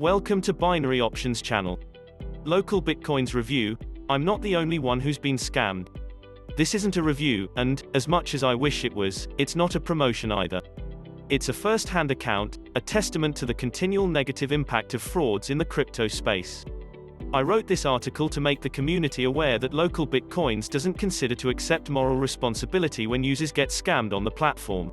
Welcome to Binary Options channel. Local Bitcoins review. I'm not the only one who's been scammed. This isn't a review, and, as much as I wish it was, it's not a promotion either. It's a first-hand account, a testament to the continual negative impact of frauds in the crypto space. I wrote this article to make the community aware that Local Bitcoins doesn't consider to accept moral responsibility when users get scammed on the platform.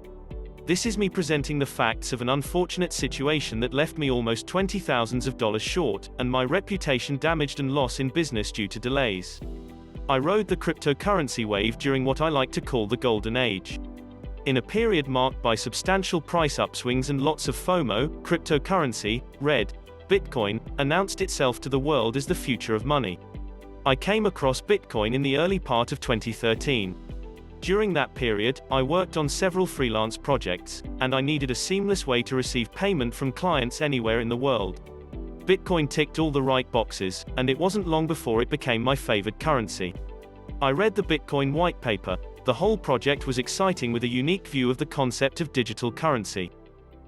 This is me presenting the facts of an unfortunate situation that left me almost $20,000 short, and my reputation damaged and loss in business due to delays. I rode the cryptocurrency wave during what I like to call the golden age. In a period marked by substantial price upswings and lots of FOMO, cryptocurrency, Bitcoin, announced itself to the world as the future of money. I came across Bitcoin in the early part of 2013. During that period, I worked on several freelance projects, and I needed a seamless way to receive payment from clients anywhere in the world. Bitcoin ticked all the right boxes, and it wasn't long before it became my favored currency. I read the Bitcoin white paper. The whole project was exciting with a unique view of the concept of digital currency.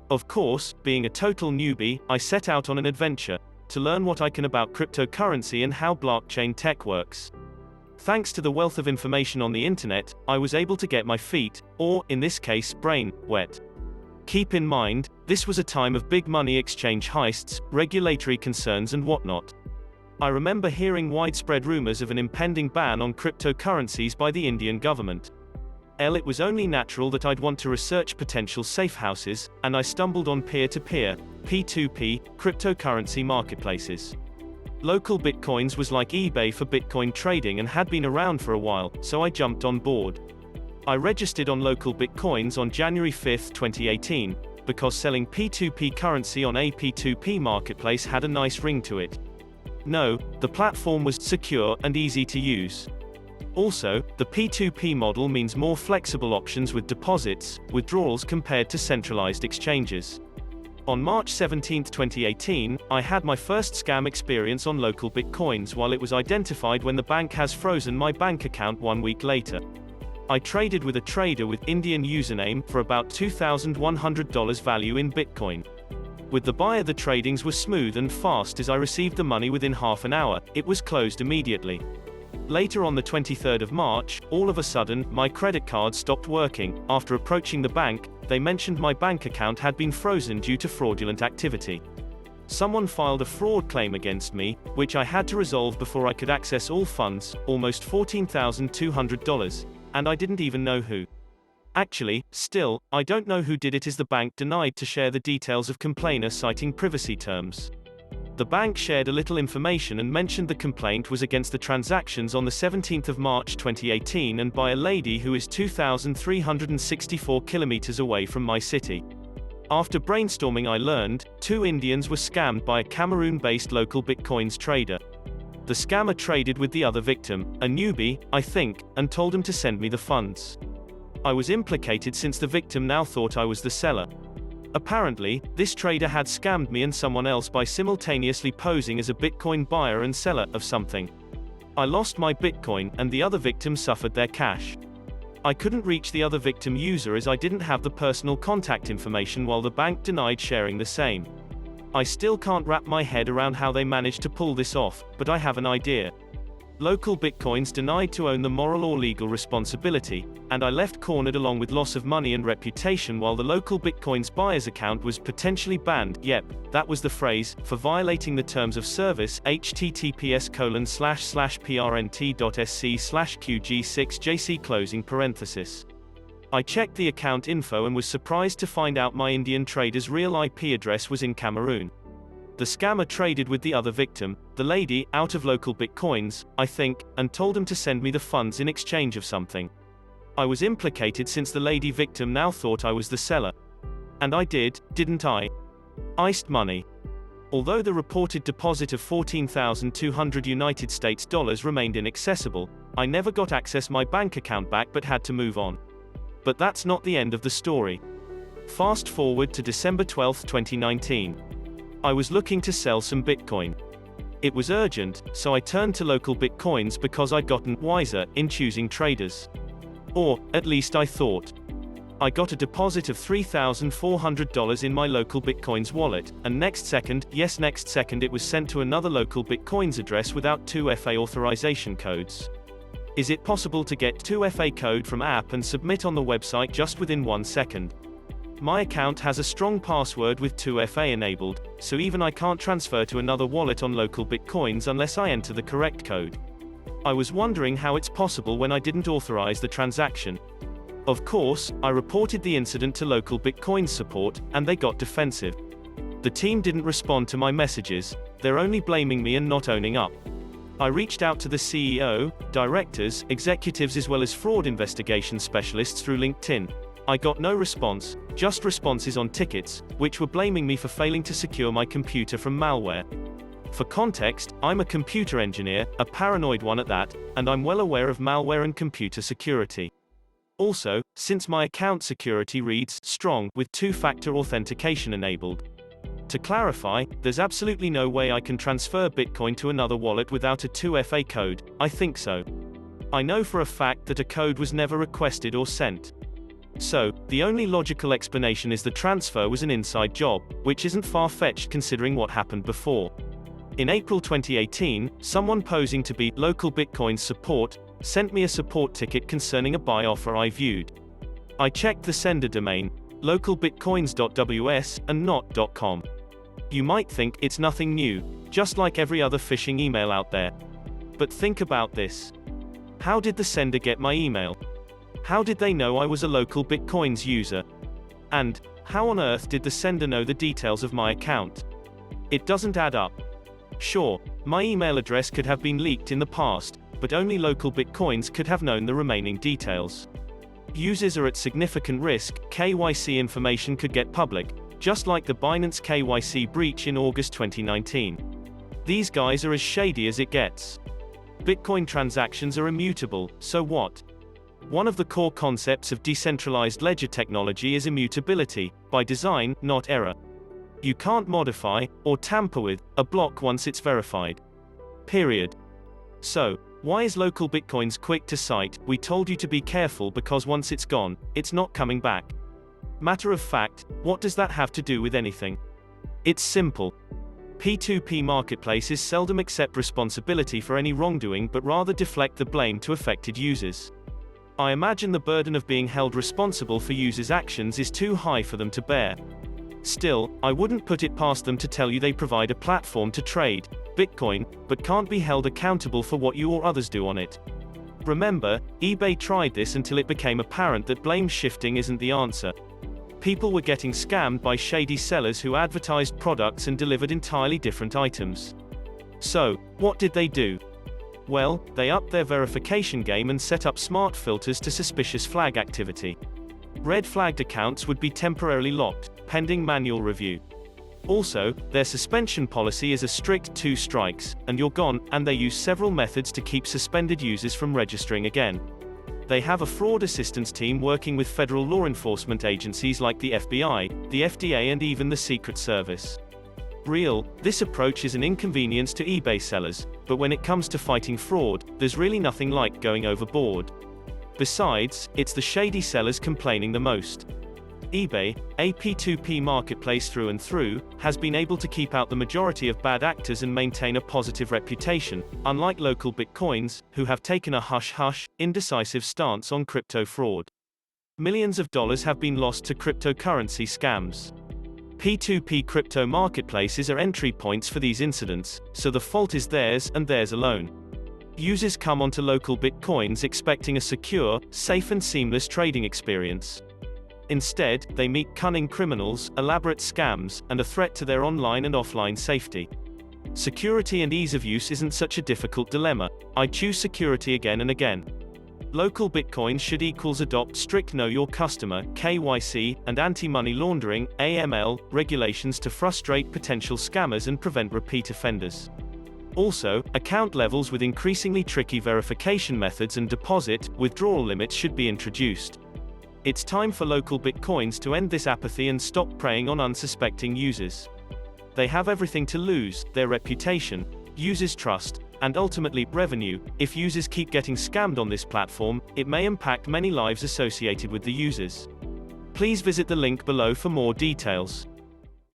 Of course, being a total newbie, I set out on an adventure to learn what I can about cryptocurrency and how blockchain tech works. Thanks to the wealth of information on the internet, I was able to get my feet, or, in this case, brain, wet. Keep in mind, this was a time of big money exchange heists, regulatory concerns and whatnot. I remember hearing widespread rumors of an impending ban on cryptocurrencies by the Indian government. It was only natural that I'd want to research potential safe houses, and I stumbled on peer-to-peer, P2P, cryptocurrency marketplaces. Local Bitcoins was like eBay for Bitcoin trading and had been around for a while, so I jumped on board. I registered on Local Bitcoins on January 5, 2018, because selling P2P currency on a P2P marketplace had a nice ring to it. No, the platform was secure and easy to use. Also, the P2P model means more flexible options with deposits, withdrawals compared to centralized exchanges. On March 17, 2018, I had my first scam experience on Local Bitcoins while it was identified when the bank has frozen my bank account 1 week later. I traded with a trader with Indian username for about $2,100 value in Bitcoin. With the buyer, the tradings were smooth and fast as I received the money within half an hour. It was closed immediately. Later on the 23rd of March, all of a sudden, my credit card stopped working. After approaching the bank, they mentioned my bank account had been frozen due to fraudulent activity. Someone filed a fraud claim against me, which I had to resolve before I could access all funds, almost $14,200, and I didn't even know who. Actually, still, I don't know who did it as the bank denied to share the details of complainer citing privacy terms. The bank shared a little information and mentioned the complaint was against the transactions on the 17th of March 2018 and by a lady who is 2,364 kilometers away from my city. After brainstorming, I learned 2 Indians were scammed by a Cameroon-based Local Bitcoins trader. The scammer traded with the other victim, a newbie, I think, and told him to send me the funds. I was implicated since the victim now thought I was the seller. Apparently, this trader had scammed me and someone else by simultaneously posing as a Bitcoin buyer and seller of something. I lost my Bitcoin, and the other victim suffered their cash. I couldn't reach the other victim user as I didn't have the personal contact information while the bank denied sharing the same. I still can't wrap my head around how they managed to pull this off, but I have an idea. Local Bitcoins denied to own the moral or legal responsibility, and I left cornered along with loss of money and reputation while the Local Bitcoins buyer's account was potentially banned. Yep, that was the phrase, for violating the terms of service, https://prnt.sc/qg6jc closing parenthesis. I checked the account info and was surprised to find out my Indian trader's real IP address was in Cameroon. The scammer traded with the other victim, the lady, out of Local Bitcoins, I think, and told him to send me the funds in exchange of something. I was implicated since the lady victim now thought I was the seller. And I did, didn't I? Iced money. Although the reported deposit of $14,200 United States dollars remained inaccessible, I never got access my bank account back but had to move on. But that's not the end of the story. Fast forward to December 12, 2019. I was looking to sell some Bitcoin. It was urgent, so I turned to Local Bitcoins because I'd gotten wiser in choosing traders. Or, at least I thought. I got a deposit of $3,400 in my LocalBitcoins wallet, and next second it was sent to another LocalBitcoins address without 2FA authorization codes. Is it possible to get 2FA code from app and submit on the website just within 1 second? My account has a strong password with 2FA enabled, so even I can't transfer to another wallet on LocalBitcoins unless I enter the correct code. I was wondering how it's possible when I didn't authorize the transaction. Of course, I reported the incident to LocalBitcoins support, and they got defensive. The team didn't respond to my messages, they're only blaming me and not owning up. I reached out to the CEO, directors, executives as well as fraud investigation specialists through LinkedIn. I got no response, just responses on tickets, which were blaming me for failing to secure my computer from malware. For context, I'm a computer engineer, a paranoid one at that, and I'm well aware of malware and computer security. Also, since my account security reads strong with two-factor authentication enabled. To clarify, there's absolutely no way I can transfer Bitcoin to another wallet without a 2FA code. I think so. I know for a fact that a code was never requested or sent. So, the only logical explanation is the transfer was an inside job, which isn't far-fetched considering what happened before. In April 2018, someone posing to be LocalBitcoins support sent me a support ticket concerning a buy offer I viewed. I checked the sender domain, localbitcoins.ws, and not .com. You might think it's nothing new, just like every other phishing email out there. But think about this. How did the sender get my email? How did they know I was a LocalBitcoins user? And how on earth did the sender know the details of my account? It doesn't add up. Sure, my email address could have been leaked in the past, but only LocalBitcoins could have known the remaining details. Users are at significant risk, KYC information could get public, just like the Binance KYC breach in August 2019. These guys are as shady as it gets. Bitcoin transactions are immutable, so what? One of the core concepts of decentralized ledger technology is immutability, by design, not error. You can't modify, or tamper with, a block once it's verified. Period. So, why is LocalBitcoins quick to cite, "We told you to be careful because once it's gone, it's not coming back"? Matter of fact, what does that have to do with anything? It's simple. P2P marketplaces seldom accept responsibility for any wrongdoing but rather deflect the blame to affected users. I imagine the burden of being held responsible for users' actions is too high for them to bear. Still, I wouldn't put it past them to tell you they provide a platform to trade Bitcoin, but can't be held accountable for what you or others do on it. Remember, eBay tried this until it became apparent that blame shifting isn't the answer. People were getting scammed by shady sellers who advertised products and delivered entirely different items. So, what did they do? Well, they upped their verification game and set up smart filters to suspicious flag activity. Red flagged accounts would be temporarily locked, pending manual review. Also, their suspension policy is a strict 2 strikes, and you're gone, and they use several methods to keep suspended users from registering again. They have a fraud assistance team working with federal law enforcement agencies like the FBI, the FDA and even the Secret Service. This approach is an inconvenience to eBay sellers, but when it comes to fighting fraud, there's really nothing like going overboard. Besides, it's the shady sellers complaining the most. eBay, a P2P marketplace through and through, has been able to keep out the majority of bad actors and maintain a positive reputation, unlike LocalBitcoins, who have taken a hush-hush, indecisive stance on crypto fraud. Millions of dollars have been lost to cryptocurrency scams. P2P crypto marketplaces are entry points for these incidents, so the fault is theirs and theirs alone. Users come onto LocalBitcoins expecting a secure, safe and seamless trading experience. Instead, they meet cunning criminals, elaborate scams, and a threat to their online and offline safety. Security and ease of use isn't such a difficult dilemma. I choose security again and again. LocalBitcoins should adopt strict Know Your Customer (KYC) and anti-money laundering (AML) regulations to frustrate potential scammers and prevent repeat offenders. Also, account levels with increasingly tricky verification methods and deposit, withdrawal limits should be introduced. It's time for LocalBitcoins to end this apathy and stop preying on unsuspecting users. They have everything to lose: their reputation, users' trust, and ultimately, revenue. If users keep getting scammed on this platform, it may impact many lives associated with the users. Please visit the link below for more details.